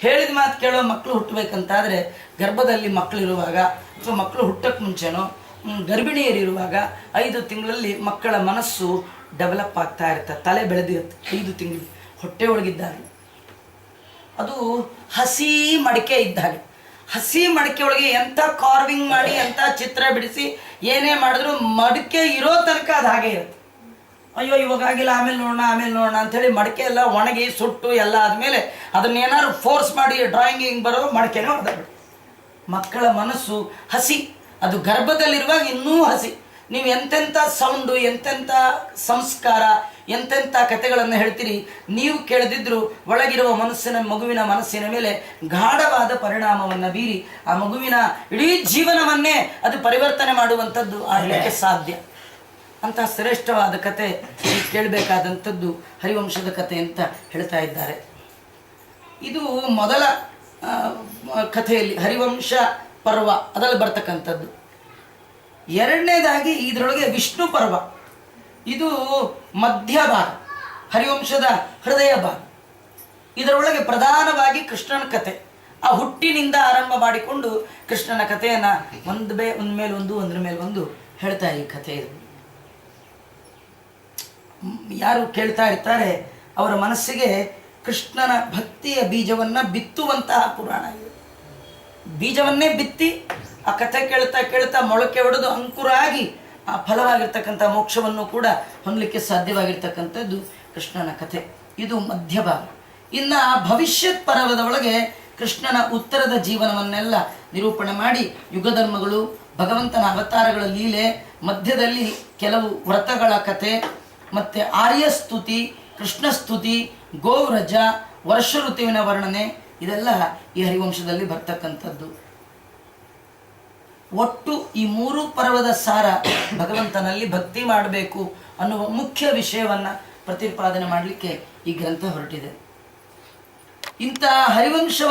ಹೇಳಿದ ಮಾತು ಕೇಳೋ ಮಕ್ಕಳು ಹುಟ್ಟಬೇಕಂತಾದರೆ ಗರ್ಭದಲ್ಲಿ ಮಕ್ಕಳಿರುವಾಗ ಅಥವಾ ಮಕ್ಕಳು ಹುಟ್ಟಕ್ಕೆ ಮುಂಚೆನೋ ಗರ್ಭಿಣಿಯರಿರುವಾಗ 5 ತಿಂಗಳಲ್ಲಿ ಮಕ್ಕಳ ಮನಸ್ಸು ಡೆವಲಪ್ ಆಗ್ತಾ ಇರುತ್ತೆ, ತಲೆ ಬೆಳೆದಿರುತ್ತೆ. 5 ತಿಂಗಳು ಹೊಟ್ಟೆ ಒಳಗಿದ್ದಾಗ ಅದು ಹಸಿ ಮಡಿಕೆ ಇದ್ದಾಗ. ಹಸಿ ಮಡಿಕೆ ಒಳಗೆ ಎಂಥ ಕಾರ್ವಿಂಗ್ ಮಾಡಿ ಎಂಥ ಚಿತ್ರ ಬಿಡಿಸಿ ಏನೇ ಮಾಡಿದ್ರು ಮಡಿಕೆ ಇರೋ ತನಕ ಅದು ಹಾಗೆ ಇರುತ್ತೆ. ಅಯ್ಯೋ ಇವಾಗ ಆಗಿಲ್ಲ ಆಮೇಲೆ ನೋಡೋಣ ಅಂಥೇಳಿ ಮಡಿಕೆ ಎಲ್ಲ ಒಣಗಿ ಸುಟ್ಟು ಎಲ್ಲ ಆದಮೇಲೆ ಅದನ್ನೇನಾದ್ರು ಫೋರ್ಸ್ ಮಾಡಿ ಡ್ರಾಯಿಂಗಿಂಗ್ ಬರೋ ಮಡಿಕೆನೇ ಹೊಡೆದ್ಬಿಟ್ಟು. ಮಕ್ಕಳ ಮನಸ್ಸು ಹಸಿ, ಅದು ಗರ್ಭದಲ್ಲಿರುವಾಗ ಇನ್ನೂ ಹಸಿ. ನೀವು ಎಂತೆಂಥ ಸೌಂಡು, ಎಂತೆಂಥ ಸಂಸ್ಕಾರ, ಎಂತೆಂಥ ಕಥೆಗಳನ್ನು ಹೇಳ್ತೀರಿ, ನೀವು ಕೇಳದಿದ್ದರೂ ಒಳಗಿರುವ ಮಗುವಿನ ಮನಸ್ಸಿನ ಮೇಲೆ ಗಾಢವಾದ ಪರಿಣಾಮವನ್ನು ಬೀರಿ ಆ ಮಗುವಿನ ಇಡೀ ಜೀವನವನ್ನೇ ಅದು ಪರಿವರ್ತನೆ ಮಾಡುವಂಥದ್ದು ಆಗಲಿಕ್ಕೆ ಸಾಧ್ಯ. ಅಂತಹ ಶ್ರೇಷ್ಠವಾದ ಕತೆ ಕೇಳಬೇಕಾದಂಥದ್ದು ಹರಿವಂಶದ ಕತೆ ಅಂತ ಹೇಳ್ತಾ ಇದ್ದಾರೆ. ಇದು ಮೊದಲ ಕಥೆಯಲ್ಲಿ ಹರಿವಂಶ ಪರ್ವ ಅದರಲ್ಲಿ ಬರ್ತಕ್ಕಂಥದ್ದು. ಎರಡನೇದಾಗಿ ಇದರೊಳಗೆ ವಿಷ್ಣು ಪರ್ವ, ಇದು ಮಧ್ಯ ಭಾಗ, ಹರಿವಂಶದ ಹೃದಯ ಭಾಗ. ಇದರೊಳಗೆ ಪ್ರಧಾನವಾಗಿ ಕೃಷ್ಣನ ಕಥೆ, ಆ ಹುಟ್ಟಿನಿಂದ ಆರಂಭ ಮಾಡಿಕೊಂಡು ಕೃಷ್ಣನ ಕಥೆಯನ್ನು ಒಂದ್ರ ಮೇಲೆ ಒಂದು ಹೇಳ್ತಾ ಈ ಕಥೆ. ಇದು ಯಾರು ಕೇಳ್ತಾ ಇರ್ತಾರೆ ಅವರ ಮನಸ್ಸಿಗೆ ಕೃಷ್ಣನ ಭಕ್ತಿಯ ಬೀಜವನ್ನು ಬಿತ್ತುವಂತಹ ಪುರಾಣ ಇದು. ಬೀಜವನ್ನೇ ಬಿತ್ತಿ ಆ ಕಥೆ ಕೇಳ್ತಾ ಮೊಳಕೆ ಹೊಡೆದು ಅಂಕುರ ಆಗಿ ಆ ಫಲವಾಗಿರ್ತಕ್ಕಂಥ ಮೋಕ್ಷವನ್ನು ಕೂಡ ಹೊಂದಲಿಕ್ಕೆ ಸಾಧ್ಯವಾಗಿರ್ತಕ್ಕಂಥದ್ದು ಕೃಷ್ಣನ ಕಥೆ. ಇದು ಮಧ್ಯಭಾಗ. ಇನ್ನು ಭವಿಷ್ಯತ್ ಪರ್ವದ ಒಳಗೆ ಕೃಷ್ಣನ ಉತ್ತರದ ಜೀವನವನ್ನೆಲ್ಲ ನಿರೂಪಣೆ ಮಾಡಿ ಯುಗಧರ್ಮಗಳು, ಭಗವಂತನ ಅವತಾರಗಳ ಲೀಲೆ, ಮಧ್ಯದಲ್ಲಿ ಕೆಲವು ವ್ರತಗಳ ಕಥೆ, ಮತ್ತು ಆರ್ಯಸ್ತುತಿ, ಕೃಷ್ಣಸ್ತುತಿ, ಗೋವ್ರಜ, ವರ್ಷ ಋತುವಿನ ವರ್ಣನೆ, ಇದೆಲ್ಲ ಈ ಹರಿವಂಶದಲ್ಲಿ ಬರ್ತಕ್ಕಂಥದ್ದು. ಒಟ್ಟು ಈ 3 ಪರ್ವದ ಸಾರ ಭಗವಂತನಲ್ಲಿ ಭಕ್ತಿ ಮಾಡಬೇಕು ಅನ್ನುವ ಮುಖ್ಯ ವಿಷಯವನ್ನು ಪ್ರತಿಪಾದನೆ ಮಾಡಲಿಕ್ಕೆ ಈ ಗ್ರಂಥ ಹೊರಟಿದೆ. ಇಂಥ ಹರಿವಂಶ